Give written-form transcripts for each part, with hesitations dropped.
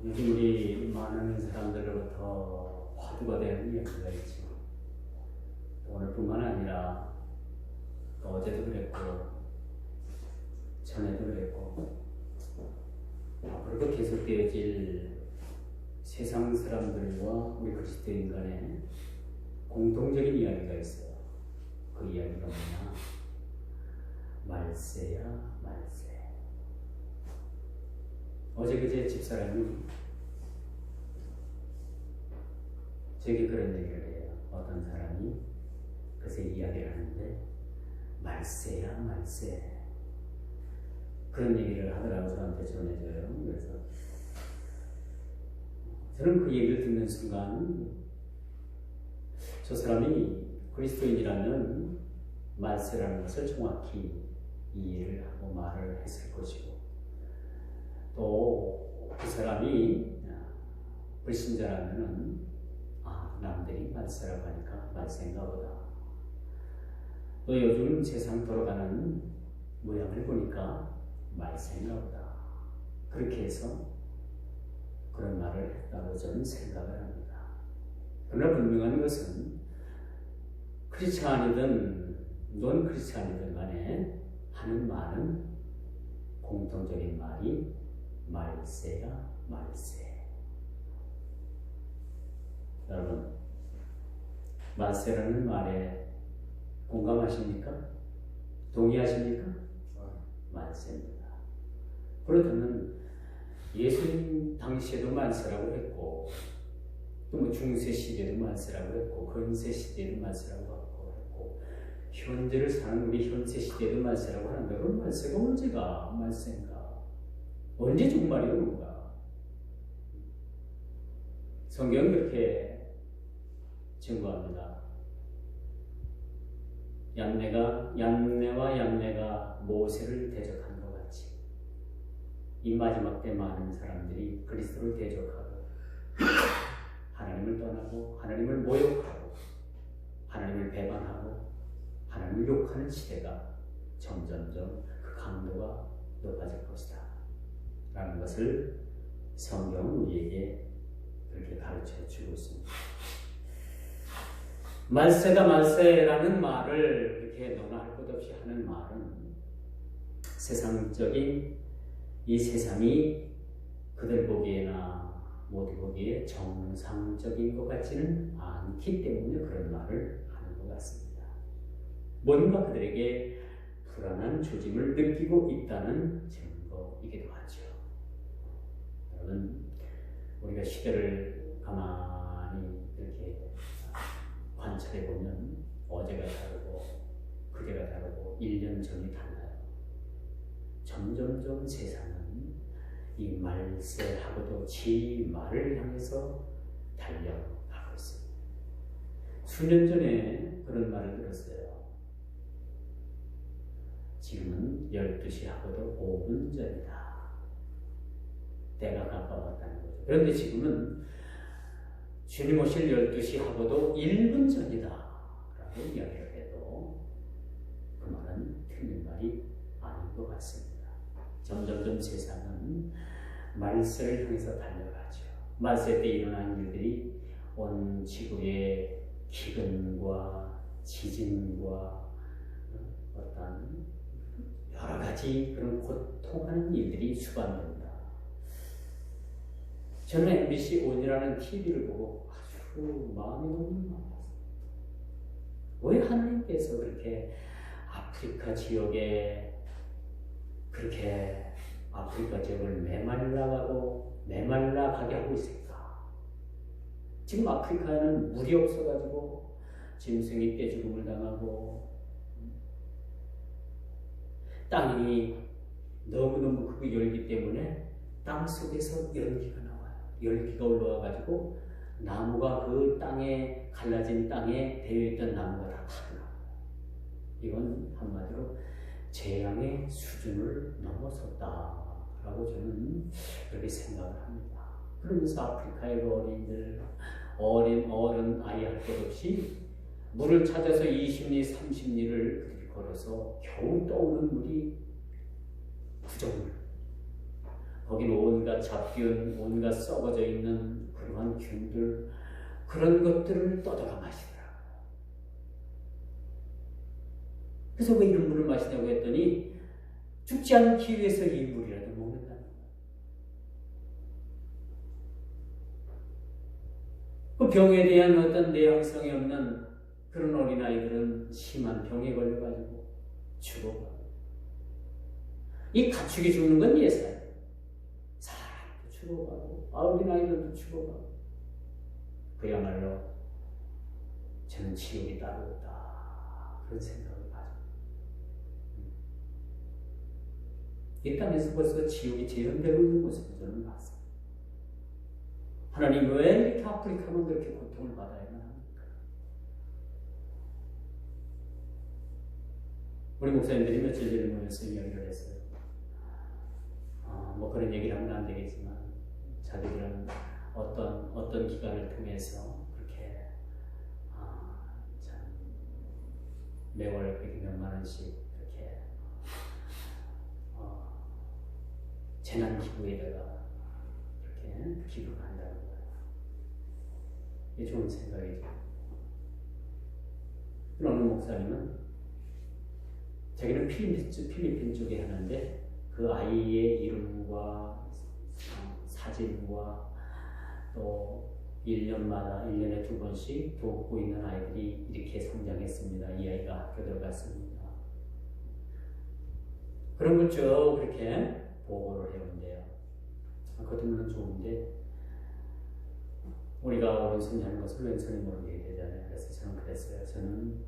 요즘 우리 많은 사람들로부터 화두가 되는 이야기가 있죠. 오늘뿐만 아니라 어제도 그랬고 전에도 그랬고 앞으로도 계속되어질 세상 사람들과 우리 그리스도인 간의 공통적인 이야기가 있어요. 그 이야기가 뭐냐? 말세야 말세. 어제 그제 집사람이 제게 그런 얘기를 해요. 어떤 사람이 그래서 이야기를 하는데 말세야 말세 그런 얘기를 하더라고 저한테 전해줘요. 그래서 저는 그 얘기를 듣는 순간 저 사람이 그리스도인이라는 말세라는 것을 정확히 이해를 하고 말을 했을 것이고 또 그 사람이 불신자라면은 남들이 말세라고 하니까 말세인가 보다. 또 요즘 세상 돌아가는 모양을 보니까 말세인가 보다. 그렇게 해서 그런 말을 했다고 저는 생각을 합니다. 그러나 분명한 것은 크리스찬이든 논 크리스찬이든 간에 하는 말은 공통적인 말이 말세야 말세. 여러분 말세라는 말에 공감하십니까? 동의하십니까? 말세입니다. 그렇다면 예수님 당시에도 말세라고 했고 또 뭐 중세 시대도 말세라고 했고 근세 시대도 말세라고 했고 현재를 사는 우리 현세 시대도 말세라고 하는데 그럼 말세가 언제가 말세인가? 언제 종말이 오는가? 성경은 그렇게 증거합니다. 얀네와 얀네가 모세를 대적한 것 같이 이 마지막 때 많은 사람들이 그리스도를 대적하고 하나님을 떠나고 하나님을 모욕하고 하나님을 배반하고 하나님을 욕하는 시대가 점점점 그 강도가 높아질 것이다 라는 것을 성경은 우리에게 그렇게 가르쳐 주고 있습니다. 말세가 말세라는 말을 이렇게 논할 것 없이 하는 말은 세상적인 이 세상이 그들 보기에나 모두 보기에 정상적인 것 같지는 않기 때문에 그런 말을 하는 것 같습니다. 뭔가 그들에게 불안한 조짐을 느끼고 있다는 증거이기도 하죠. 여러분, 우리가 시대를 가만히 이렇게 관찰해 보면 어제가 다르고 그제가 다르고 1년 전이 달라요. 점점점 세상은 이 말세하고도 지 말을 향해서 달려가고 있습니다. 수년 전에 그런 말을 들었어요. 지금은 12시 하고도 5분 전이다. 때가 가까웠다는 거죠. 그런데 지금은 주님 오실 12시 하고도 1분 전이다 라고 이야기를 해도 그 말은 틀린 말이 아닌 것 같습니다. 점점점 세상은 말세를 향해서 달려가죠. 말세 때 일어난 일들이 온 지구의 기근과 지진과 어떤 여러 가지 그런 고통하는 일들이 수반됩니다. 저는 MBC 온이라는 TV를 보고 아주 마음이 너무 아팠어요. 왜 하나님께서 그렇게 아프리카 지역에 그렇게 아프리카 지역을 메말라가게 하고 있을까? 지금 아프리카에는 물이 없어가지고 짐승이 떼죽음을 당하고 땅이 너무너무 크고 열기 때문에 땅 속에서 열기가 나와요. 열기가 올라와가지고 나무가 그 땅에 갈라진 땅에 되어있던 나무가 다 타나와요. 이건 한마디로 재앙의 수준을 넘어섰다라고 저는 그렇게 생각을 합니다. 그러면서 아프리카의 어린이들, 어른 아이 할 것 없이 물을 찾아서 20리, 30리를 걸어서 겨우 떠오는 물이 부정물. 거기는 온갖 잡균, 온갖 썩어져 있는 그러한 균들, 그런 것들을 떠다가 마시더라고요. 그래서 왜 이런 물을 마시냐고 했더니 죽지 않기 위해서 이 물이라도 먹는다는 거예요. 그 병에 대한 어떤 내향성이 없는 그런 어린아이들은 심한 병에 걸려가지고 죽어가고, 이 가축이 죽는 건 예사예요. 사람도 죽어가고 어린아이들도 죽어가고, 그야말로 저는 지옥이 따로 없다, 그런 생각을 가지고 이 땅에서 벌써 지옥이 재현되고 있는 모습을 저는 봤어요. 하나님 왜 이렇게 아프리카만 그렇게 고통을 받아야만 합니까? 우리 목사님들이 며칠 전에 모여서 이야기를 했어요. 뭐 그런 얘기를 하면 안 되겠지만 자기들은 어떤 기간을 통해서 그렇게 참 매월 그렇게 몇만 원씩 그렇게 재난 기부에다가 그렇게 기부를 한다는 거예요. 이게 좋은 생각이죠. 어느 목사님은 자기는 필리핀 쪽에 하는데 그 아이의 이름과 사진과 또 1년에 2번씩 돕고 있는 아이들이 이렇게 성장했습니다. 이 아이가 학교 들어갔습니다. 그런 걸 쭉 그렇게 보고를 해온대요. 그것도 물론 좋은데 우리가 오른손이 하는 것을 왼손이 모르게 되잖아요. 그래서 저는 그랬어요. 저는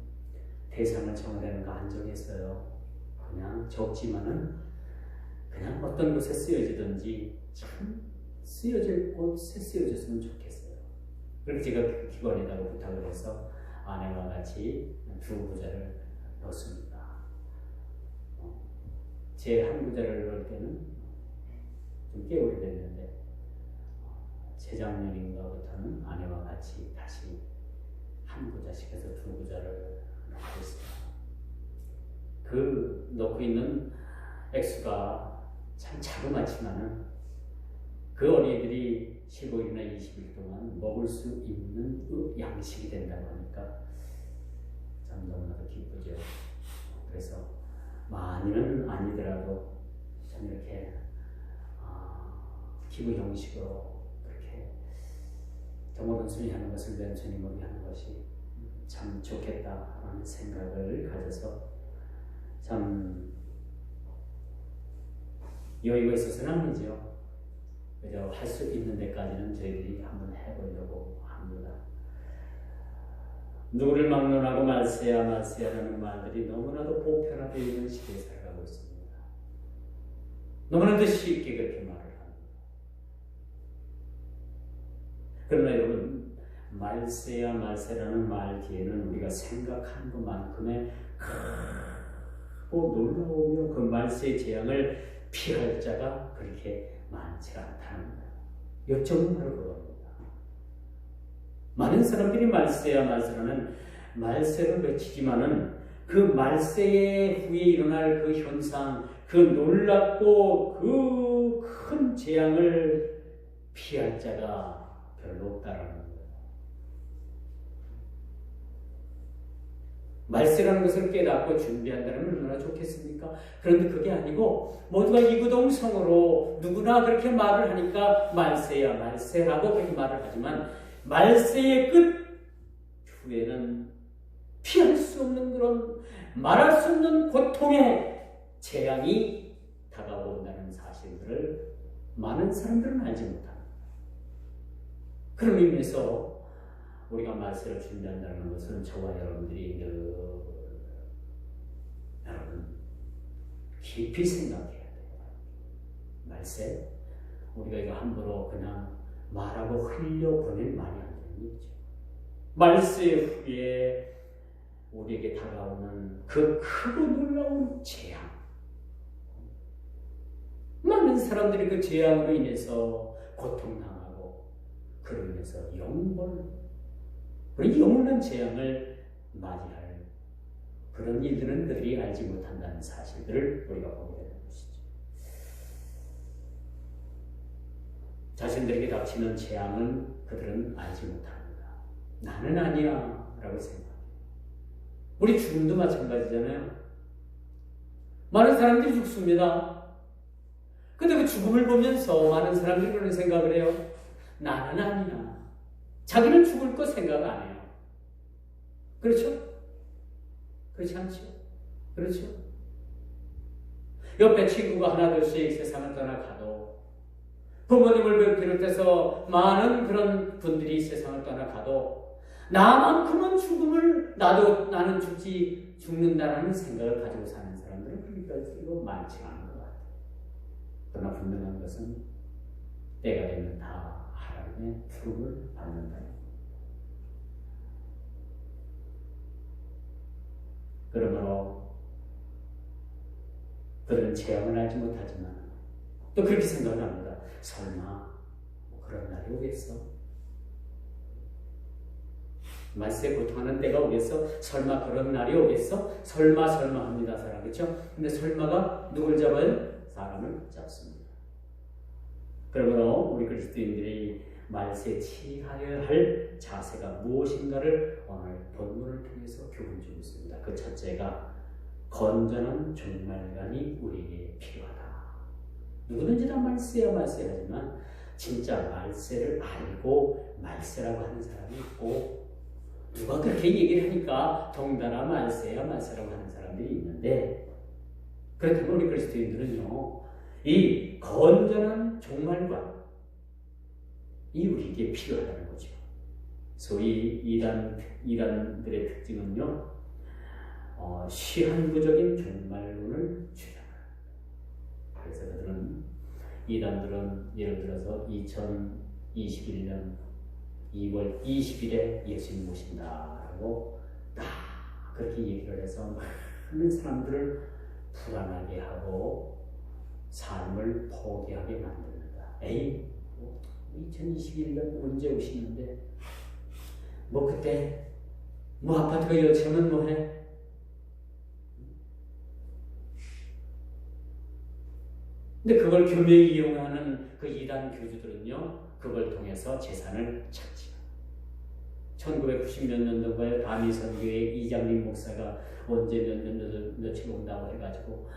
대상을 청하되는 거 안 정했어요. 그냥 적지만은 그냥 어떤 곳에 쓰여지든지 참 쓰여질 곳에 쓰여졌으면 좋겠어요. 그렇게 제가 그 기관에다가 부탁을 해서 아내와 같이 2구자를 넣습니다. 제 한 구자를 넣을 때는 좀 꽤 오래됐는데 재작년인가부터는 아내와 같이 다시 한 구자씩 해서 2구자를 넣고 있습니다. 그 넣고 있는 액수가 참 자그맣지만은 그 어린이들이 15일이나 20일 동안 먹을 수 있는 양식이 된다고 하니까 참 너무나도 기쁘죠. 그래서 많이는 아니더라도 참 이렇게 기부 형식으로 그렇게 정말 온순히 하는 것을 왼손이 모르게 하는 것이 참 좋겠다라는 생각을 가져서 참 여유가 있어서는 아니죠. 그저 할 수 있는 데까지는 저희들이 한번 해보려고 합니다. 누구를 막론하고 말세야라는 말들이 너무나도 보편화되어 있는 시대에 살아가고 있습니다. 너무나도 쉽게 그렇게 말을 합니다. 그러나 여러분, 말세라는 말 뒤에는 우리가 생각한 것만큼의 크고 놀라우며 그 말세의 재앙을 피할 자가 그렇게 많지 않다는 거예요. 요점은 바로 그겁니다. 많은 사람들이 말세라는 말세를 외치지만은 그 말세의 후에 일어날 그 현상, 그 놀랍고 그 큰 재앙을 피할 자가 별로 없다라는 거예요. 말세라는 것을 깨닫고 준비한다면 얼마나 좋겠습니까? 그런데 그게 아니고 모두가 이구동성으로 누구나 그렇게 말을 하니까 말세라고 그렇게 말을 하지만 말세의 끝 후에는 피할 수 없는 그런 말할 수 없는 고통의 재앙이 다가온다는 사실들을 많은 사람들은 알지 못합니다. 그런 의미에서 우리가 말세를 준비한다는 것은 저와 여러분들이 여러분 깊이 생각해야 돼요. 말세? 우리가 이거 함부로 그냥 말하고 흘려보낼 말이 안 되는 거죠. 말세 후에 우리에게 다가오는 그 크고 놀라운 재앙. 많은 사람들이 그 재앙으로 인해서 고통당하고 그로 인해서 우리 영원한 재앙을 맞이할 그런 일들은 그들이 알지 못한다는 사실들을 우리가 보게 되는 것이죠. 자신들에게 닥치는 재앙은 그들은 알지 못합니다. 나는 아니야 라고 생각합니다. 우리 죽음도 마찬가지잖아요. 많은 사람들이 죽습니다. 근데 그 죽음을 보면서 많은 사람들이 그런 생각을 해요. 나는 아니야. 자기는 죽을 거 생각 안 해요. 그렇죠? 그렇지 않죠? 그렇죠? 옆에 친구가 하나둘씩 세상을 떠나가도, 부모님을 비롯해서 많은 그런 분들이 세상을 떠나가도 나만큼은 죽음을, 나는 죽는다라는 생각을 가지고 사는 사람들은 그렇게 많지 않은 것 같아요. 그러나 분명한 것은 때가 되면 다 하나님의 부름을 받는다. 그러므로 그들은 재앙을 알지 못하지만 또 그렇게 생각을 합니다. 설마 뭐 그런 날이 오겠어? 말세에 고통하는 때가 오겠어? 설마 그런 날이 오겠어? 설마 합니다. 사람 그렇죠? 근데 설마가 누굴 잡아요? 사람을 잡습니다. 그러므로 우리 그리스도인들이 말세에 취하여야 할 자세가 무엇인가를 오늘 본문을 통해서 교훈 주고 있습니다. 그 첫째가 건전한 종말관이 우리에게 필요하다. 누구든지 다 말세야 하지만 진짜 말세를 알고 말세라고 하는 사람이 있고, 누가 그렇게 얘기를 하니까 덩달아 말세야 말세라고 하는 사람들이 있는데, 그렇다면 우리 그리스도인들은요, 이 건전한 종말관 이 우리에게 필요하다는 거죠. 소위 이단들의 특징은요, 시한부적인 종말론을 주장합니다. 그래서 이단들은 예를 들어서 2021년 2월 20일에 예수님 오신다라고 딱 그렇게 얘기를 해서 많은 사람들을 불안하게 하고 삶을 포기하게 만듭니다. 2021년 언제 오시는데 뭐 그때 뭐 아파트가 여차면 뭐해? 근데 그걸 교묘히 이용하는 그 이단 교주들은요, 그걸 통해서 재산을 찾지요. 1990몇 년도가요, 다미선교회 이장림 목사가 언제 며칠 온다고 해가지고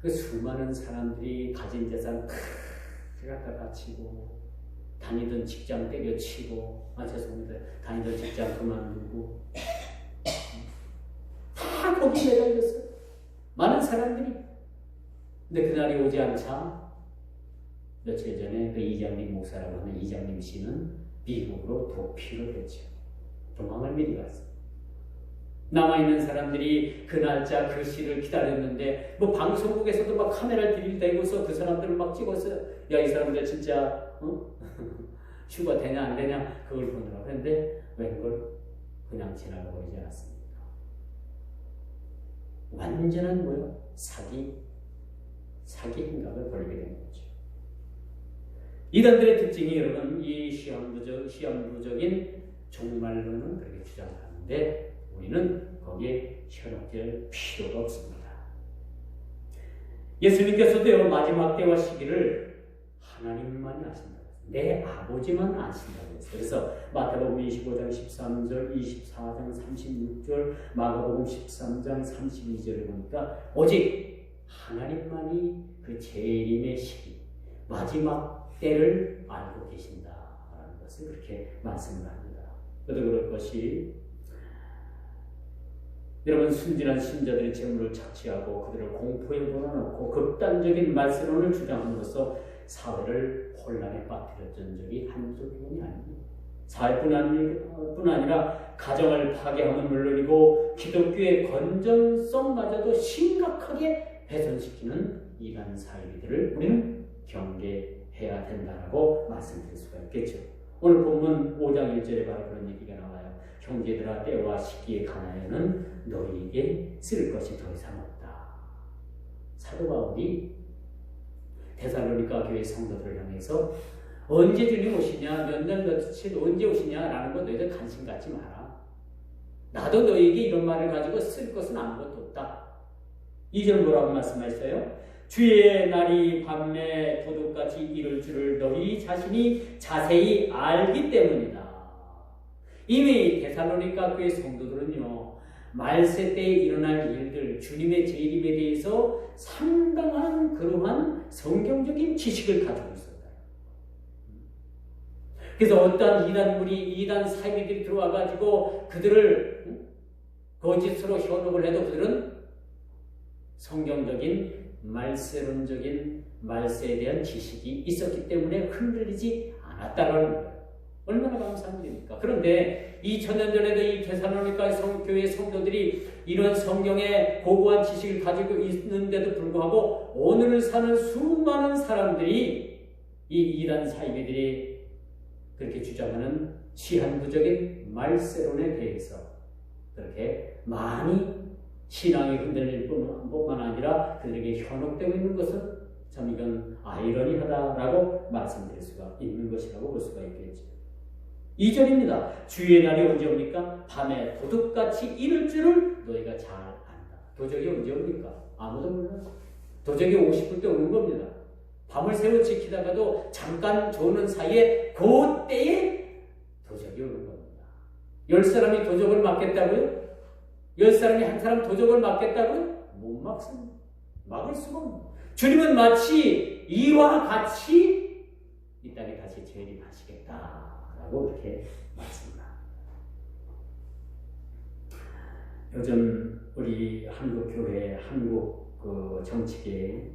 그 수많은 사람들이 가진 재산 갖다 바치고, 다니던 직장 때려치고, 죄송합니다, 다니던 직장 그만두고 다 거기 매달렸어요. 많은 사람들이. 근데 그날이 오지 않자 며칠 전에 그 이장림 목사라고 하는 이장림 씨는 미국으로 도피를 했죠. 도망을 미리 갔어요. 남아있는 사람들이 그 날짜 그 시를 기다렸는데, 뭐 방송국에서도 막 카메라를 들이대고서 그 사람들을 막 찍었어요. 야, 이 사람들 진짜 휴가 되냐 안 되냐 그걸 보느라고 했는데 웬걸 그냥 지나가 버리지 않았습니까? 완전한 뭐요? 사기 행각을 벌게 된 거죠. 이단들의 특징이 여러분, 이 시한부적인 종말론은 그렇게 주장하는데 우리는 거기에 현혹될 필요가 없습니다. 예수님께서도요, 마지막 때와 시기를 하나님만이 아신다. 내 아버지만 아신다고 했어요. 그래서 마태복음 25장 13절, 24장 36절, 마가복음 13장 32절을 보니까 오직 하나님만이 그 재림의 시기, 마지막 때를 알고 계신다라는 것을 그렇게 말씀을 합니다. 그래도 그럴 것이, 여러분, 순진한 신자들의 재물을 착취하고 그들을 공포에 몰아넣고 극단적인 말세론을 주장함으로써 사회를 혼란에 빠뜨렸던 적이 한두 번이 아닙니다. 사회뿐 아니라 가정을 파괴함은 물론이고 기독교의 건전성마저도 심각하게 훼손시키는 이단 사이비들을 우리는 경계해야 된다라고 말씀드릴 수가 있겠죠. 오늘 본문 5장 1절에 바로 그런 얘기가 나와요. 형제들아, 때와 시기에 관하여는 너희에게 쓸 것이 더 이상 없다. 사도 바울이 데살로니가 교회 성도들을 향해서 언제 주님 오시냐, 몇 날 며칠 언제 오시냐라는 거 너희들 관심 갖지 마라. 나도 너희에게 이런 말을 가지고 쓸 것은 아무것도 없다. 2절 뭐라고 말씀하셨어요? 주의 날이 밤에 도둑같이 이룰 줄을 너희 자신이 자세히 알기 때문이다. 이미 데살로니가 교회 성도들은요, 말세 때에 일어날 일들, 주님의 재림에 대해서 상당한 그러한 성경적인 지식을 가지고 있었다. 그래서 어떠한 이단 사이비들이 들어와가지고 그들을 거짓으로 현혹을 해도 그들은 성경적인 말세론적인 말세에 대한 지식이 있었기 때문에 흔들리지 않았다는 거예요. 얼마나 감사한 일입니까? 그런데 2000년 전에도 이 데살로니가 교회 성도들이 이런 성경의 고고한 지식을 가지고 있는데도 불구하고 오늘을 사는 수많은 사람들이 이 이단 사이비들이 그렇게 주장하는 시한부적인 말세론에 대해서 그렇게 많이 신앙이 흔들릴 뿐만 아니라 그들에게 현혹되고 있는 것은 참 이건 아이러니하다라고 말씀드릴 수가 있는 것이라고 볼 수가 있겠죠. 2절입니다. 주의 날이 언제 옵니까? 밤에 도둑같이 이룰 줄을 너희가 잘 안다. 도적이 언제 옵니까? 아무도 몰라요. 도적이 오고 싶을 때 오는 겁니다. 밤을 새워 지키다가도 잠깐 조는 사이에 그때에 도적이 오는 겁니다. 10사람이 도적을 막겠다고요? 10사람이 한 사람 도적을 막겠다고요? 못 막습니다. 막을 수가 없습니다. 주님은 마치 이와 같이 이 땅에 다시 재림하시겠다라고 이렇게 말씀합니다. 요즘 우리 한국 교회, 한국 그 정치계에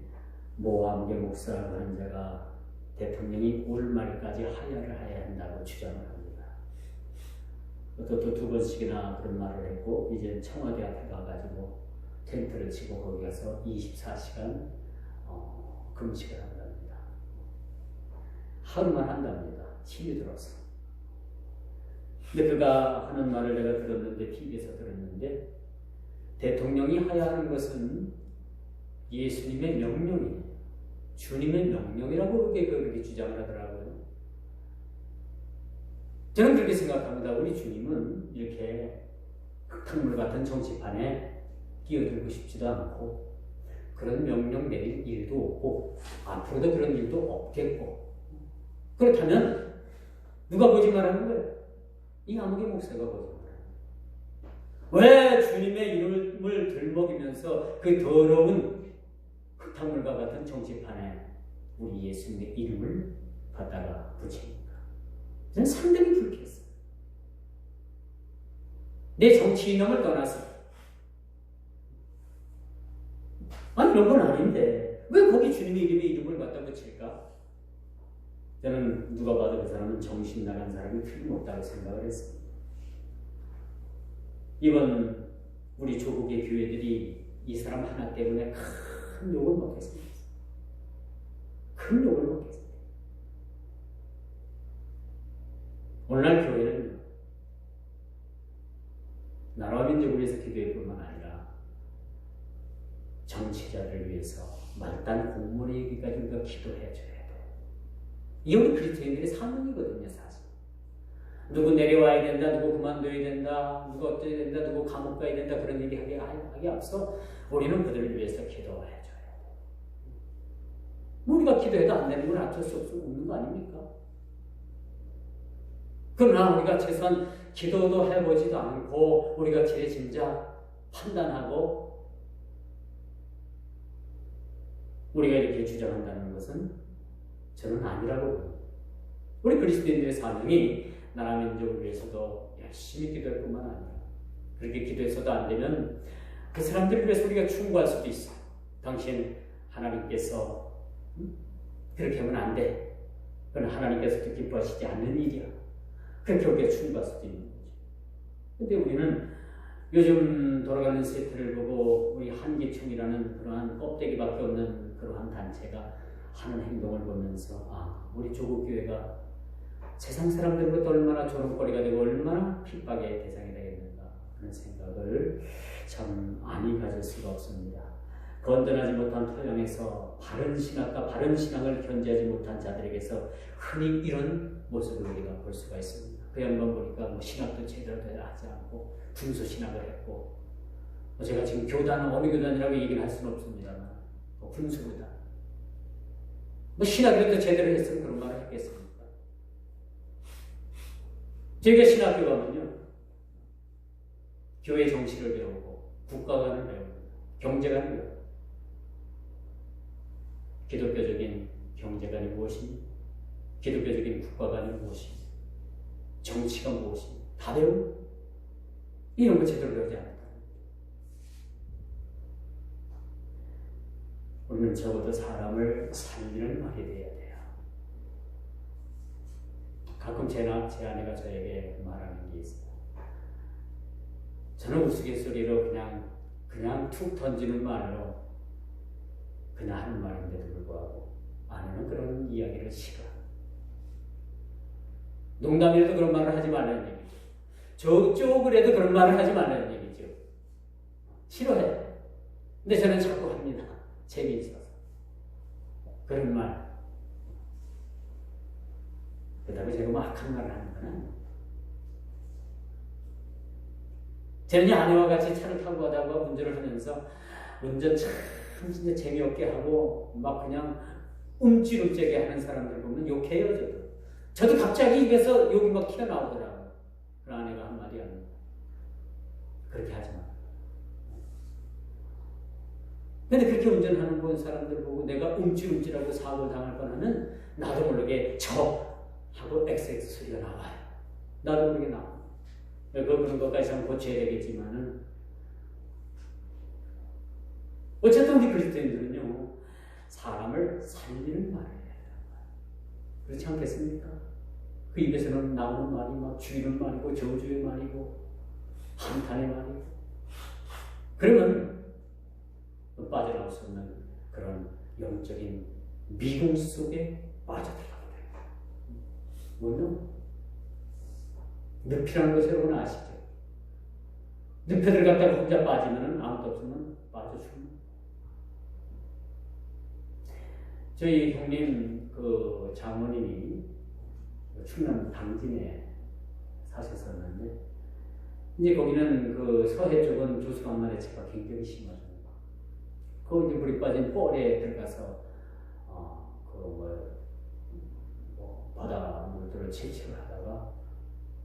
모함계 목사라고 하는 자가 대통령이 올 말까지 하야를 해야 한다고 주장을 합니다. 또 두 번씩이나 그런 말을 했고, 이제 청와대 앞에 가가지고 텐트를 치고 거기 가서 24시간 금식을 한답니다. 하루만 한답니다. 힘이 들어서. 근데 그가 하는 말을 내가 들었는데, TV에서 들었는데, 대통령이 하야하는 것은 예수님의 명령이에요. 주님의 명령이라고 그렇게 주장을 하더라고요. 저는 그렇게 생각합니다. 우리 주님은 이렇게 흙탕물 같은 정치판에 끼어들고 싶지도 않고 그런 명령 내릴 일도 없고 앞으로도 그런 일도 없겠고, 그렇다면 누가 거짓말하는 거예요? 이 아무개 목사가 거짓말하는 거예요. 왜 주님의 이름을 들먹이면서 그 더러운 흙탕물과 같은 정치판에 우리 예수님의 이름을 갖다가 붙입니까? 저는 상당히 불쾌했어요. 내 정치 이념을 떠나서, 아니 이런 건 아닌데 왜 거기 주님의 이름을 갖다 붙일까? 저는 누가 봐도 그 사람은 정신 나간 사람이 틀림없다고 생각을 했습니다. 이번 우리 조국의 교회들이 이 사람 하나 때문에 큰 욕을 먹겠습니다. 큰 욕을 먹겠습니다. 오늘날 교회는 나라와 민족을 위해서 기도할 뿐만 아니라 정치자를 위해서 말단 공무원에 이기까지 우리가 기도해줘야 돼요. 이게 우리 그리스도인들의 사명이거든요, 사실. 누구 내려와야 된다, 누구 그만둬야 된다, 누구 어쩌야 된다, 누구 감옥 가야 된다, 그런 얘기 하기 앞서 우리는 그들을 위해서 기도해줘야 돼요. 우리가 기도해도 안 되는 건 어쩔 수 없는 거 아닙니까? 그러나 우리가 최소한 기도도 해보지도 않고 우리가 지레짐작 판단하고 우리가 이렇게 주장한다는 것은 저는 아니라고 봅니다. 우리 그리스도인들의 사명이 나라 민족을 위해서도 열심히 기도할 뿐만 아니라 그렇게 기도해서도 안 되면 그 사람들을 위해서 우리가 충고할 수도 있어요. 당신 하나님께서 그렇게 하면 안 돼. 그건 하나님께서도 기뻐하시지 않는 일이야. 그렇게 우리가 충고할 수도 있는 거죠. 근데 우리는 요즘 돌아가는 세태를 보고 우리 한기총이라는 그러한 껍데기밖에 없는 그러한 단체가 하는 행동을 보면서 우리 조국교회가 세상 사람들로부터 얼마나 조롱거리가 되고 얼마나 핍박의 대상이 되겠는가 그런 생각을 참 많이 가질 수가 없습니다. 건전하지 못한 토양에서 바른 신학과 바른 신앙을 견지하지 못한 자들에게서 흔히 이런 모습을 우리가 볼 수가 있습니다. 그 양반 보니까 신학도 제대로 하지 않고 분수 신학을 했고, 제가 지금 교단은 어느 교단이라고 얘기를 할 수는 없습니다만 분수보다. 뭐 신학교도 제대로 했으면 그런 말을 했겠습니까? 저희가 신학교 가면요, 교회 정치를 배우고 국가관을 배우고 경제관을 배우고 기독교적인 경제관이 무엇이니? 기독교적인 국가관이 무엇이니? 정치가 무엇이니? 다 배우고 이런 거 제대로 배우지 않았다. 우리는 적어도 사람을 살리는 말이 돼야 돼요. 가끔 제 아내가 저에게 말하는 게 있어요. 저는 우스갯소리로 그냥 툭 던지는 말로 그냥 하는 말인데도 불구하고 아내는 그런 이야기를 싫어합니다. 농담이라도 그런 말을 하지 말라는 얘기죠. 저쪽으로도 그런 말을 하지 말라는 얘기죠. 싫어해요. 근데 저는 자꾸 합니다. 재미있어서. 그런 말. 그다음에 제가 뭐 악한 말을 하는 건 아니에요. 저는 아내와 같이 차를 타고 가다가 운전을 하면서 운전 참 진짜 재미없게 하고 막 그냥 움찔움찔하게 하는 사람들 보면 욕해요. 저도 갑자기 입에서 욕이 막 튀어나오더라고요. 그 아내가 한마디 합니다. 그렇게 하지 마. 근데 그렇게 운전하는 본 사람들 보고 내가 움찔움찔하고 사고를 당할 뻔하면 나도 모르게 하고 XX 소리가 나와요. 나도 모르게 나와요. 그런 것까지 참 고쳐야 되겠지만은 어쨌든 우리 그리스도인들은요, 사람을 살리는 말을 해야 돼요. 그렇지 않겠습니까? 그 입에서는 나오는 말이 막 죽이는 말이고 저주의 말이고 한탄의 말이고, 그러면 빠져나올 수 없는 그런 영적인 미궁 속에 빠져들어가게 됩니다. 뭐냐? 늪이라는 것을 여러분 아시죠? 늪에 들어갔다가 혼자 빠지면 아무도 없으면 빠져 죽는. 저희 형님 그 장모님이 충남 당진에 사셨었는데, 이제 거기는 그 서해 쪽은 조수강만해체가 굉장히 심하죠. 그 이제 물이 빠진 뻘에 들어가서 바다 물들을 채취를 하다가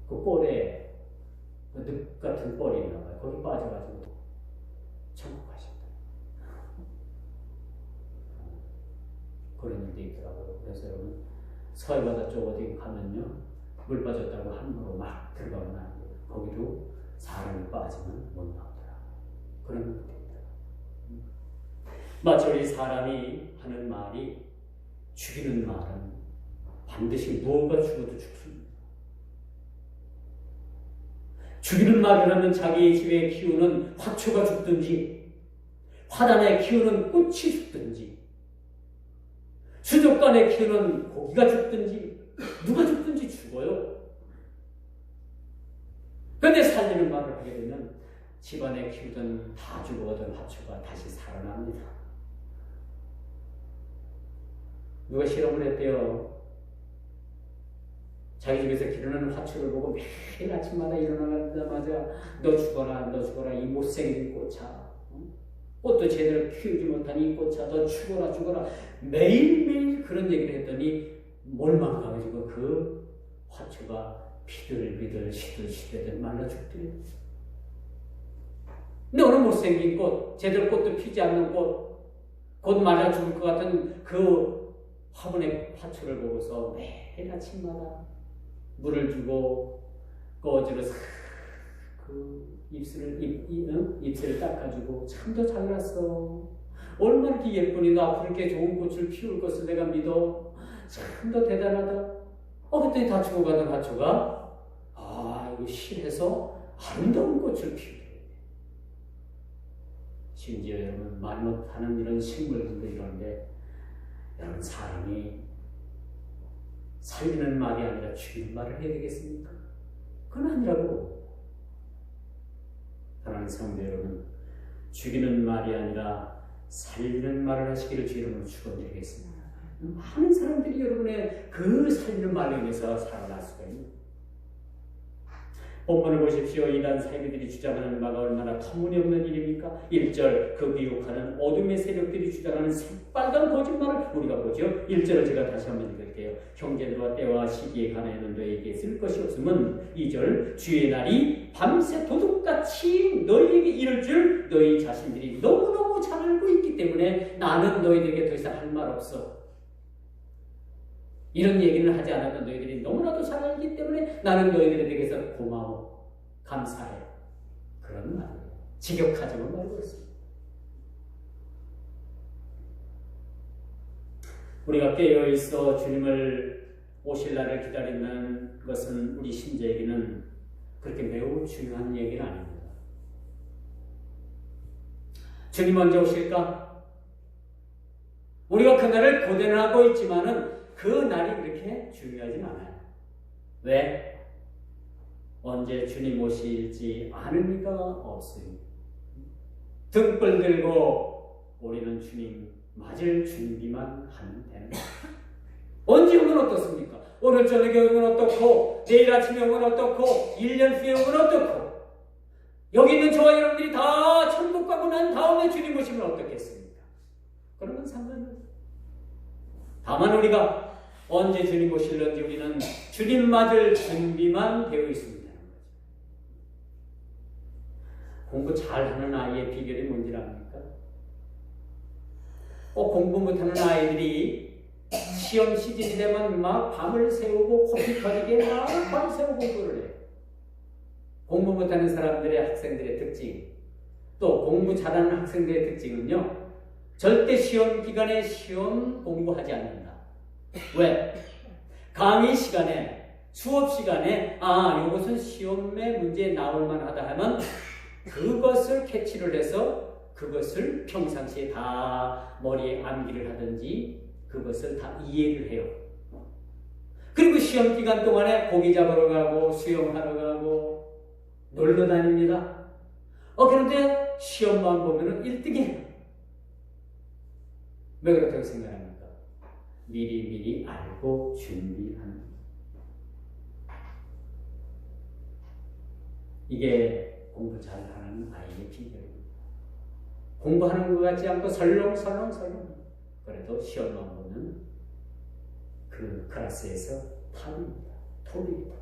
그 뻘에 늪 같은 뻘이 있나 봐요. 거기 빠져가지고 천국 가셨다. 그런 일도 있더라고요. 그래서 여러분 서해바다 쪽 어디 가면요, 물 빠졌다고 함부로 막 들어가면 안 돼요. 거기도 사람이 빠지면 못 나오더라고요. 그런 것도 있더라고요. 마치 우리 사람이 하는 말이, 죽이는 말은 반드시 무엇과 죽어도 죽습니다. 죽이는 말이라면 자기 집에 키우는 화초가 죽든지, 화단에 키우는 꽃이 죽든지, 수족관에 키우는 고기가 죽든지, 누가 죽든지 죽어요. 그런데 살리는 말을 하게 되면 집안에 키우던 다 죽어가던 화초가 다시 살아납니다. 누가 실험을 했대요. 자기 집에서 기르는 화초를 보고 매일 아침마다 일어나자마자 너 죽어라, 너 죽어라, 이 못생긴 꽃아. 꽃도 제대로 키우지 못한 이 꽃아, 너 죽어라. 매일매일 그런 얘기를 했더니 몰망가가지고 그 화초가 비들비들 시들시들 말라 죽더래요. 근데 어느 못생긴 꽃, 제대로 꽃도 피지 않는 꽃, 곧 말라 죽을 것 같은 그 화분의 화초를 보고서 매일 아침마다 물을 주고 거지로 그 잎새를 닦아주고 참 더 잘 났어. 얼마나 이렇게 예쁘니, 너 앞으로 이렇게 좋은 꽃을 피울 것을 내가 믿어. 참 더 대단하다. 그랬더니 다 죽어가던 화초가 이거 실해서 아름다운 꽃을 피우게. 심지어 여러분 말 못하는 이런 식물들도 이런데, 여러분 사람이 살리는 말이 아니라 죽이는 말을 해야 되겠습니까? 그건 아니라고. 사랑하는 성도 여러분, 죽이는 말이 아니라 살리는 말을 하시기를 주 이름으로 축원드리겠습니다. 많은 사람들이 여러분의 그 살리는 말로 인해서 살아날 수가 있는, 본문을 보십시오. 이단 사이비들이 주장하는 바가 얼마나 터무니없는 일입니까? 1절 그 미혹하는 어둠의 세력들이 주장하는 새빨간 거짓말을 우리가 보죠. 1절을 제가 다시 한번 읽을게요. 형제들과 때와 시기에 관하여는 너에게 쓸 것이 없음은 2절 주의 날이 밤새 도둑같이 너희에게 이를 줄 너희 자신들이 너무너무 잘 알고 있기 때문에 나는 너희들에게 더 이상 할 말 없어. 이런 얘기는 하지 않아도 너희들이 너무나도 잘 알기 때문에 나는 너희들에게서 고마워, 감사해. 그런 말이에요. 직역하자고 말고 있습니다. 우리가 깨어있어 주님을 오실 날을 기다리는 것은 우리 신자에게는 그렇게 매우 중요한 얘기는 아닙니다. 주님 언제 오실까? 우리가 그날을 고대하고 있지만은 그 날이 그렇게 중요하진 않아요. 왜? 언제 주님 오실지 아는 이가 없으니 등불 들고 우리는 주님 맞을 준비만 하면 됩니다. 언제 오면 어떻습니까? 오늘 저녁에 오면 어떻고 내일 아침에 오면 어떻고 1년 후에 오면 어떻고 여기 있는 저와 여러분들이 다 천국 가고 난 다음에 주님 오시면 어떻겠습니까? 그런 건 상관이 없어요. 다만 우리가 언제 주님 오실런지 우리는 주님 맞을 준비만 되어 있습니다. 공부 잘하는 아이의 비결이 뭔지 압니까? 공부 못하는 아이들이 시험 시즌이 되면 막 밤을 새우고 코피 터지게 막 밤 새우고 공부를 해요. 공부 못하는 사람들의 학생들의 특징, 또 공부 잘하는 학생들의 특징은요, 절대 시험 기간에 시험 공부하지 않는다. 왜? 강의 시간에, 수업 시간에 이것은 시험에 문제에 나올 만하다 하면 그것을 캐치를 해서 그것을 평상시에 다 머리에 암기를 하든지 그것을 다 이해를 해요. 그리고 시험 기간 동안에 고기 잡으러 가고 수영하러 가고 놀러 다닙니다. 그런데 시험만 보면은 1등이에요. 왜 그렇다고 생각합니까? 미리 알고 준비하는. 이게 공부 잘하는 아이의 비결입니다. 공부하는 것 같지 않고 설렁설렁 그래도 시험만 보는 그 클래스에서 탑입니다. 톱입니다.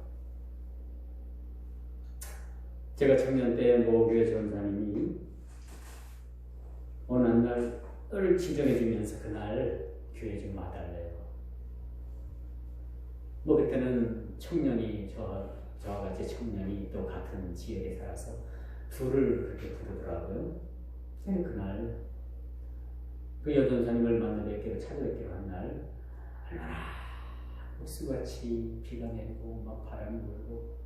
제가 청년 때 모교회 전사님이 어느 날을 지정해 주면서 그날 교회 좀 와달래요. 그때는 청년이 저와 같이 청년이 또 같은 지역에 살아서 둘을 그렇게 부르더라고요. 그날 그 여전사님을 만나뵙기로 찾아뵙기로 한 날 얼마나 옥수같이 비가 내리고 막 바람이 불고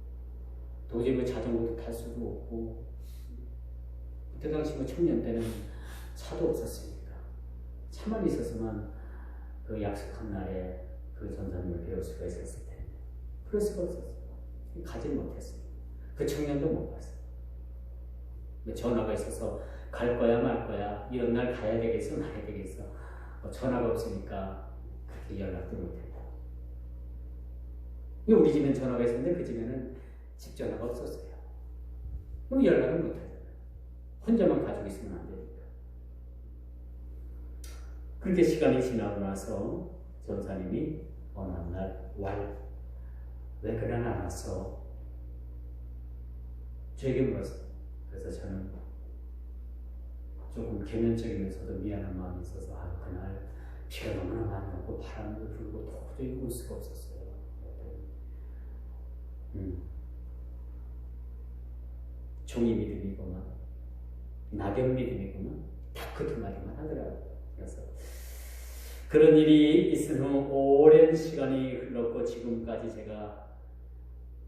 도저히 자전거도 탈 수도 없고 그때 당시 청년 때는 차도 없었으니까 차만 있었으면 그 약속한 날에 그 전사님을 배울 수가 있었을 텐데 그럴 수가 없었어요. 가지를 못했어요. 그 청년도 못 봤어요. 전화가 있어서 갈 거야 말 거야 이런 날 가야 되겠어 말아야 되겠어 전화가 없으니까 그렇게 연락도 못했고 우리 집엔 전화가 있었는데 그 집에는 집 전화가 없었어요. 그럼 연락을 못하잖아요. 혼자만 가지고 있으면 안 되니까. 그렇게 시간이 지나고 나서 전사님이 어느 날 왜 그래 안 왔어? 저에게 물었어요. 그래서 저는 조금 개면적이면서도 미안한 마음이 있어서 그날 비가 너무나 많이 오고 바람도 불고 도저히 올 수가 없었어요. 종이 믿음이구나 낙엽 믿음이구나 딱 그 두 마디만 하더라고요. 그래서 그런 일이 있은 후 오랜 시간이 흘렀고 지금까지 제가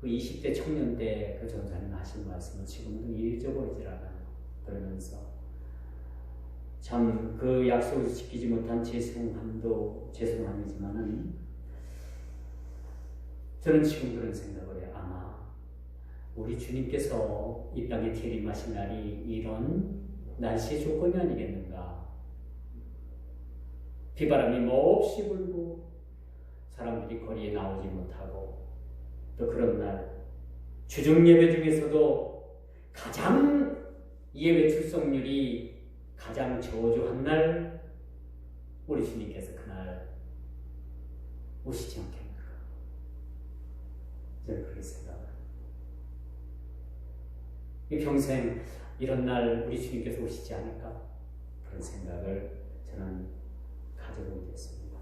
그 20대 청년 때 그 전사님 하신 말씀은 지금도 잊어버리질 않아요. 그러면서 참 그 약속을 지키지 못한 죄송함도 죄송함이지만은 저는 지금 그런 생각을 해요. 아마 우리 주님께서 이 땅에 재림하신 날이 이런 날씨의 조건이 아니겠는가. 비바람이 몹시 불고 사람들이 거리에 나오지 못하고 또 그런 날 주중 예배 중에서도 가장 예배 출석률이 가장 저조한 날 우리 주님께서 그날 오시지 않겠는가? 저는 그렇게 생각합니다. 이 평생 이런 날 우리 주님께서 오시지 않을까? 그런 생각을 저는 가져보게 됐습니다.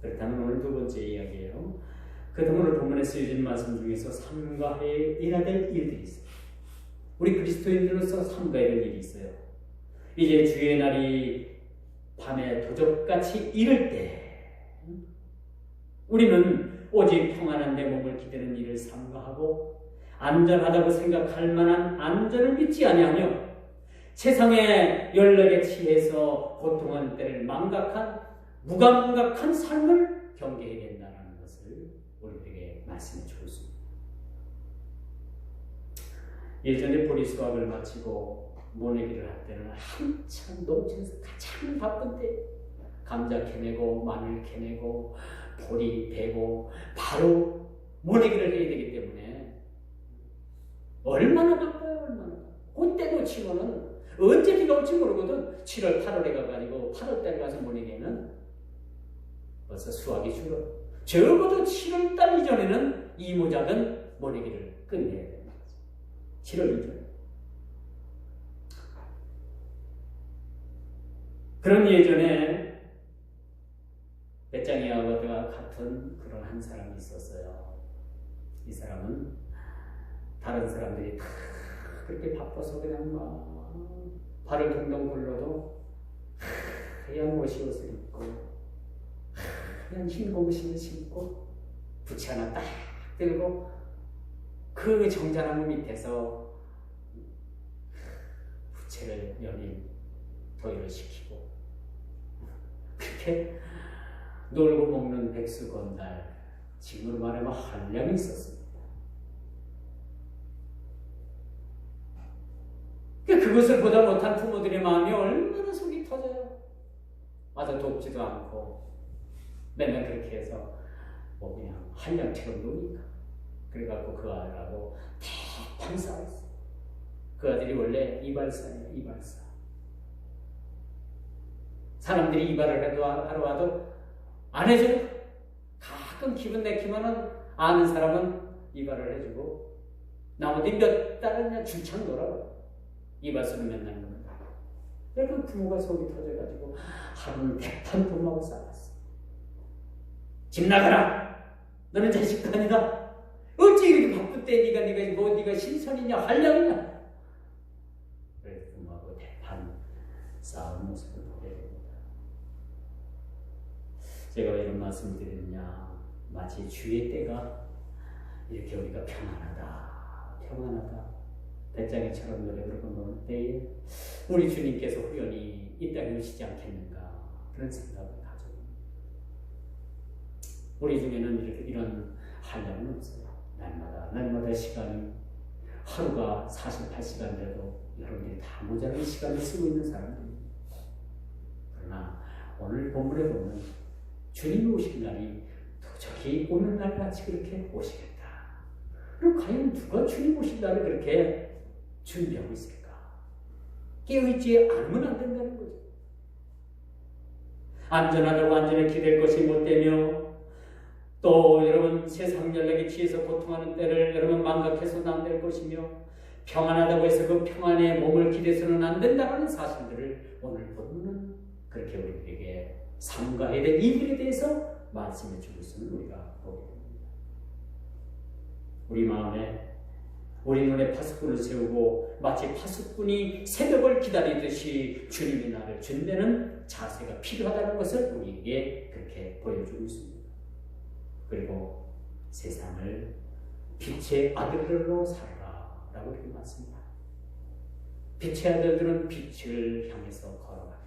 그렇다면 오늘 두 번째 이야기예요. 그동안 오늘 본문에서 주신 말씀 중에서 삼가해 해야 될 일들이 있어요. 우리 그리스도인들로서 삼가해야 될 일이 있어요. 이제 주의 날이 밤에 도적같이 이를 때 우리는 오직 평안한 내 몸을 기대는 일을 삼가하고 안전하다고 생각할 만한 안전을 믿지 아니하며 세상의 연락에 취해서 고통하는 때를 망각한 무감각한 삶을 경계해야 된다는 것을 우리에게 말씀해 주고 있습니다. 예전에 보리 수확을 마치고 모내기를 할 때는 한참 농촌에서 가장 바쁜 때 감자 캐내고 마늘 캐내고 보리 베고 바로 모내기를 해야 되기 때문에 얼마나 바빠요. 얼마나. 그때도 치고는 언제 비가 올지 모르거든. 7월 8월에 가가지고 8월달에 가서 모내기에는 벌써 수확이 줄어. 적어도 7월달 이전에는 이 모작은 모내기를 끝내야 됩니다. 7월 이전. 그런 예전에 배짱이 아버지와 같은 그런 한 사람이 있었어요. 이 사람은 다른 사람들이 다 그렇게 바빠서 그냥 막 발을 동동 굴러도 하얀 옷을 입고 하얀 흰 고무신을 신고 부채 하나 딱 들고 그 정자나무 밑에서 부채를 연인 도일을 시키고 그렇게 놀고 먹는 백수건달, 지금으로 말하면 한량이 있었습니다. 그것을 보다 못한 부모들의 마음이 얼마나 속이 터져요. 와서 돕지도 않고 맨날 그렇게 해서 뭐 그냥 한량처럼 노니까. 그래갖고 그 아들하고 대판 싸웠어요. 그 아들이 원래 이발사예요. 이발사. 사람들이 이발을 하러 와도 안 해줘요. 가끔 기분 내키면은 아는 사람은 이발을 해주고 나머지 몇 달은 그냥 줄창 놀아요. 이발소를 맨날 겁니다. 그러니까 부모가 속이 터져가지고 하루는 대판 돈하고 싸웠어. 집 나가라. 너는 자식도 아니다. 어찌 이렇게 바쁠 때 네가 신선이냐 한량이냐. 그래서 부모하고 대판 싸운 모습을 보게 됩니다. 제가 왜 이런 말씀을 드리느냐, 마치 주의 때가 이렇게 우리가 평안하다 배짱이처럼 노래 부르고 노는 때에 우리 주님께서 후연히 이 땅에 오시지 않겠는가 그런 생각을 가져봅니다. 우리 중에는 이런 한량은 없어요. 날마다 시간이 하루가 48시간이라도 여러분들이 다 모자란 시간을 쓰고 있는 사람들입니다. 그러나 오늘 본문에 보면 주님이 오실 날이 도저히 오는 날같이 그렇게 오시겠다. 그럼 과연 누가 주님 오실 날을 그렇게 준비하고 있을까? 깨어있지 않으면 안 된다는 거죠. 안전하다고 안전에 기댈 것이 못되며 또 여러분 세상 연락에 취해서 고통하는 때를 여러분 망각해서는 안 될 것이며 평안하다고 해서 그 평안에 몸을 기대서는 안 된다는 사실들을 오늘 본문은 그렇게 우리에게 삼가해야 될 일들에 대해서 말씀해 주고 있음을 우리가 보게 됩니다. 우리 마음에 우리 눈에 파수꾼을 세우고 마치 파수꾼이 새벽을 기다리듯이 주님의 날을 준비하는 자세가 필요하다는 것을 우리에게 그렇게 보여주고 있습니다. 그리고 세상을 빛의 아들들로 살아라 라고 이렇게 말씀합니다. 빛의 아들들은 빛을 향해서 걸어갑니다.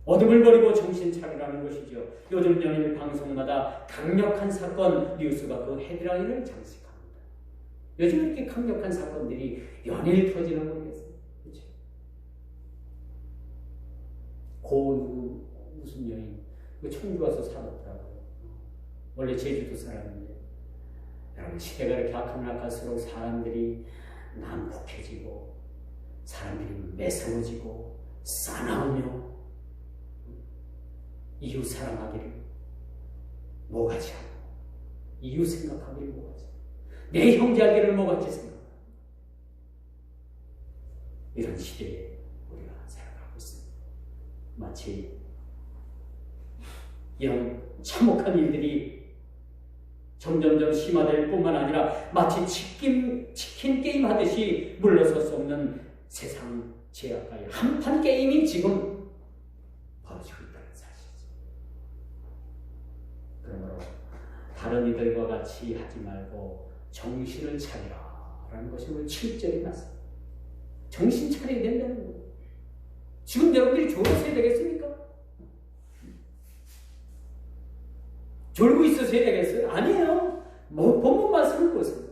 어둠을 버리고 정신 차리라는 것이죠. 요즘 연일 방송마다 강력한 사건 뉴스가 그 헤드라인을 장식합니다. 요즘 이렇게 강력한 사건들이 연일 터지는 모르겠어요. 그렇죠? 무슨 여인 그 청주 와서 살았더라고요. 원래 제주도 사람인데 여러분 시대가 이렇게 악하면 악할수록 사람들이 난폭해지고 사람들이 매서워지고 싸나우며 이웃 사랑하기를 뭐같이 하고 이웃 생각하기를 뭐같이 내 형제 하기를 뭐같이 생각하고 이런 시대에 우리가 살아가고 있습니다. 마치 이런 참혹한 일들이 점점점 심화될 뿐만 아니라 마치 치킨 게임 하듯이 물러설 수 없는 세상 제약과의 한판 게임이 지금 벌어지고 있다는 사실이죠. 그러므로 다른 이들과 같이 하지 말고 정신을 차리라 라는 것이 오늘 7절에 나왔습니다. 정신 차려야 된다는 거예요. 지금 여러분들이 졸았어야 되겠습니까? 졸고 있었어야 되겠어요? 아니에요. 본문 말씀을 보세요.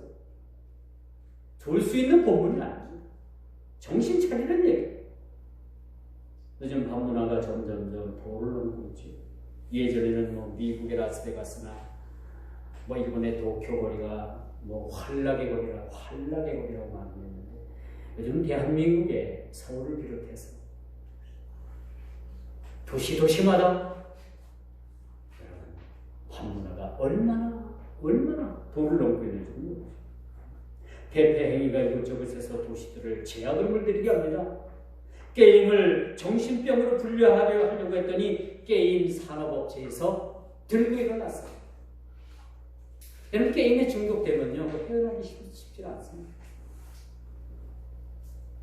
졸 수 있는 본문은 아니에요. 정신 차리는 얘기예요. 요즘 밤문화가 점점점 도를 넘고 있죠. 예전에는 미국의 라스베가스나 일본의 도쿄 거리가 환락의 거리라고 말했는데 요즘 대한민국의 서울을 비롯해서 도시마다 밤문화가 얼마나 도를 넘고 있는지 모르겠어요. 대패 행위가 이곳저곳에서 도시들을 제약을 물들이게 합니다. 게임을 정신병으로 분류하려고 했더니 게임 산업업체에서 들고 일어났어요. 여러분 게임에 중독되면요 헤어나기 쉽지 않습니다.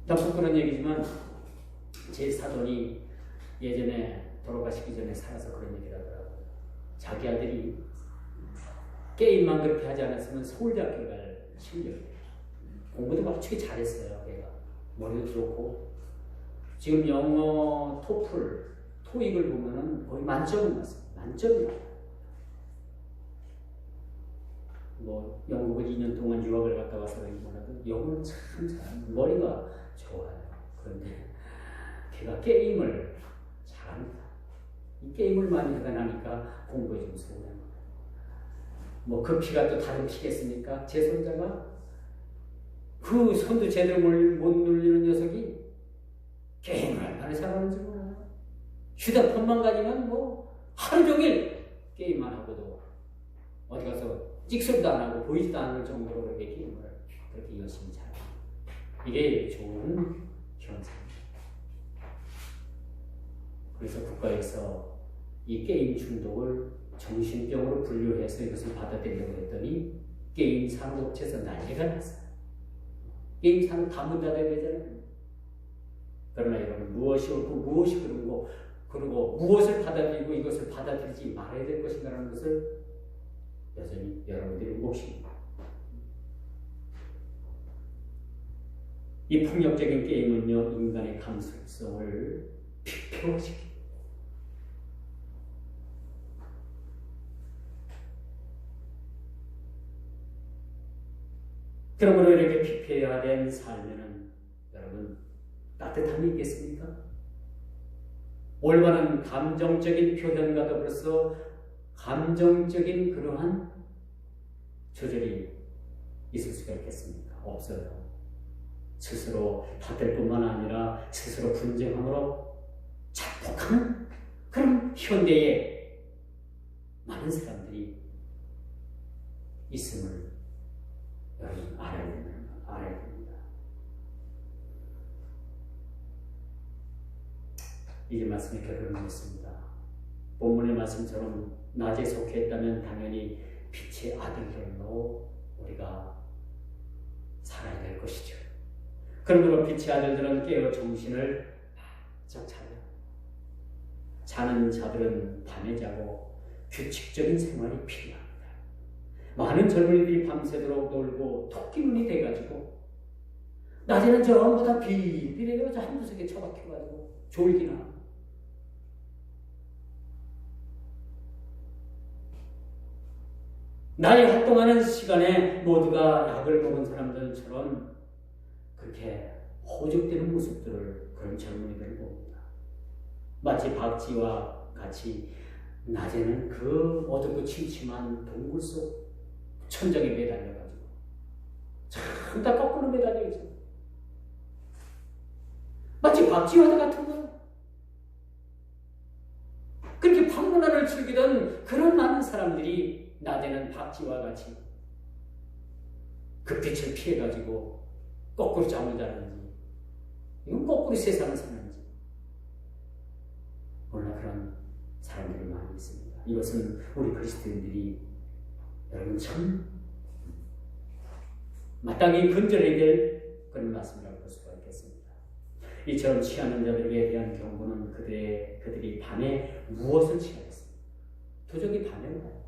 다 부끄러운 얘기지만 제 사돈이 예전에 돌아가시기 전에 살아서 그런 얘기를 하더라고요. 자기 아들이 게임만 그렇게 하지 않았으면 서울대학교 갈 실력이에요. 공부도 맞추기 잘했어요. 걔가 머리도 좋고 지금 영어 토플 토익을 보면은 거의 만점을 맞습니다. 만점이 나와요. 영국을 2년 동안 유학을 갔다 와서 그런지 몰라도 영어는 참 잘하는 머리가 좋아요. 그런데 걔가 게임을 잘합니다. 이 게임을 많이 하다 나니까 공부에 좀 소홀한 거예요. 그 피가 또 다른 피겠습니까? 제 손자가 그 손도 제대로 못 눌리는 녀석이 게임을 얼마나 잘하는지 몰라요. 휴대폰만 가지면 하루 종일 게임만 하고도 어디 가서 찍소리도 안 하고 보이지도 않을 정도로 그렇게 게임을 그렇게 열심히 잘해요. 이게 좋은 현상입니다. 그래서 국가에서 이 게임 중독을 정신병으로 분류해서 이것을 받아들이려고 했더니 게임 산업업체에서 난리가 났어요. 게임 산업 다 문 닫아야 되잖아요. 그러나 여러분 무엇이 옳고 무엇이 그르고 그리고 무엇을 받아들이고 이것을 받아들이지 말아야 될 것인가라는 것을 여전히 여러분들이 몫입니다. 이 폭력적인 게임은요 인간의 감수성을 피폐화시킵니다. 그러므로 이렇게 피폐화된 삶에는 여러분 따뜻함이 있겠습니까? 올바른 감정적인 표현과 더불어서 감정적인 그러한 조절이 있을 수가 있겠습니까? 없어요. 스스로 다툴 뿐만 아니라 스스로 분쟁함으로 자폭하는 그런 현대에 많은 사람들이 있음을 여러분 알아야 됩니다. 이제 말씀에 결론을 냈습니다. 본문의 말씀처럼 낮에 속했다면 당연히 빛의 아들들로 우리가 살아야 될 것이죠. 그러므로 빛의 아들들은 깨어 정신을 바짝 차려. 자는 자들은 밤에 자고 규칙적인 생활이 필요합니다. 많은 젊은이들이 밤새도록 놀고 토끼눈이 돼가지고 낮에는 전부 다 비비래요. 한두 세개 처박혀가지고 졸기나 하고. 날이 활동하는 시간에 모두가 약을 먹은 사람들처럼 그렇게 호적되는 모습들을 그런 젊은이들을 봅니다. 마치 박쥐와 같이 낮에는 그 어둡고 침침한 동굴 속 천장에 매달려가지고 참 다 거꾸로 매달려 있어. 마치 박쥐와도 같은 거야. 그렇게 방문안을 즐기던 그런 많은 사람들이 낮에는 박쥐와 같이 그 빛을 피해가지고 거꾸로 잠을 자는지, 이건 거꾸로 세상을 사는지 몰라. 그런 사람들이 많이 있습니다. 이것은 우리 그리스도인들이 여러분 참 마땅히 근절해야 될 그런 말씀이라고 볼 수가 있겠습니다. 이처럼 취하는 자들에게 대한 경고는 그들이 밤에 무엇을 취하였습니까? 도적이 밤에 와요.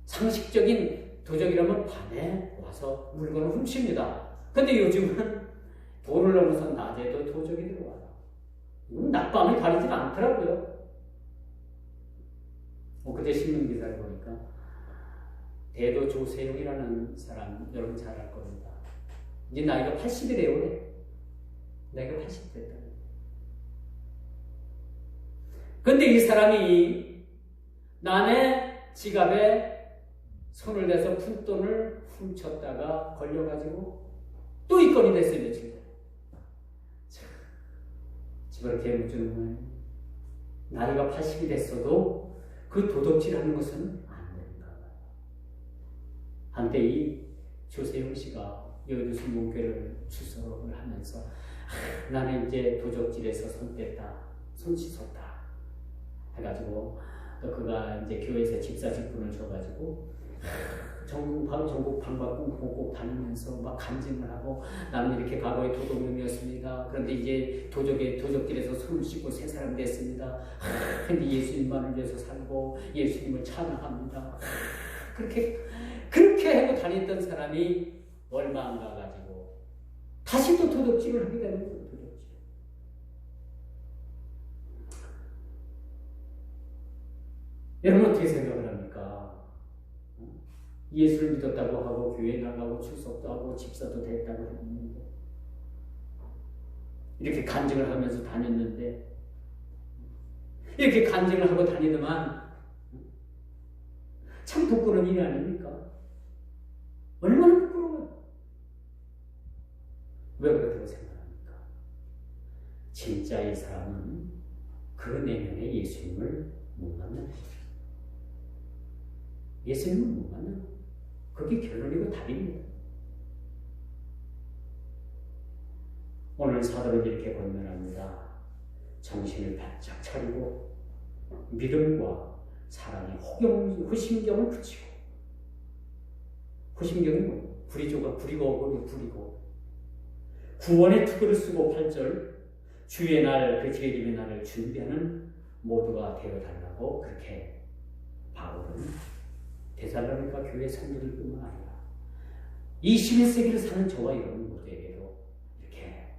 상식적인 도적이라면 밤에 와서 물건을 훔칩니다. 근데 요즘은 도를 넘어서 낮에도 도적이 들어와요. 이건 낮밤을 가리지 않더라고요. 그때 신문기사를 보니까 대도 조세용이라는 사람, 여러분 잘 알 겁니다. 이제 나이가 80이래요. 나이가 80 됐다. 근데 이 사람이 남의 지갑에 손을 대서 푼돈을 훔쳤다가 걸려가지고 또 입건이 됐어요, 며칠 전에. 집을 개묵주는 거예요. 나이가 80이 됐어도 그 도둑질 하는 것은 안 된다. 한때 이 조세용 씨가 여의도 순복음교회를 출석을 하면서 나는 이제 도적질에서 손 뗐다, 손 씻었다 해가지고 또 그가 이제 교회에서 집사 직분을 줘가지고 전국 방방곡곡 곡곡 다니면서 막 간증을 하고 나는 이렇게 과거에 도둑놈이었습니다. 그런데 이제 도적질에서 손을 씻고 새 사람 됐습니다. 근데 예수님만을 위해서 살고 예수님을 찬양합니다. 그렇게 하고 다녔던 사람이 얼마 안 가가지고 다시 또 도둑질을 하게 되는 거예요. 도둑질. 여러분 어떻게 생각을 합니까? 예수를 믿었다고 하고 교회 나가고 출석도 하고 집사도 됐다고 했는데 이렇게 간증을 하면서 다녔는데 이렇게 간증을 하고 다니더만 참 부끄러운 일이 아닙니까? 얼마나 부끄러워요. 왜 그렇다고 생각합니까? 진짜 이 사람은 그 내면에 예수님을 못 만나는 거죠. 예수님을 못 만나는 거죠. 그게 결론이고 답입니다. 오늘 사도는 이렇게 권면합니다. 정신을 바짝 차리고 믿음과 사랑에 후심경을 붙이고, 후심경이 뭐예요? 부리고 구원의 투구를 쓰고 8절 주의 날 그 재림의 날을 준비하는 모두가 되어달라고 그렇게 바울은 데살로니가 교회 성도들뿐만 아니라 21세기를 사는 저와 여러분 모두에게도 이렇게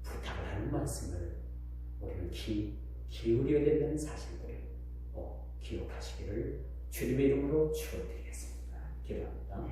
부탁을 하는 말씀을 우리는 기울여야 된다는 사실들을 기억하시기를 주님의 이름으로 축원드리겠습니다. 기도합니다.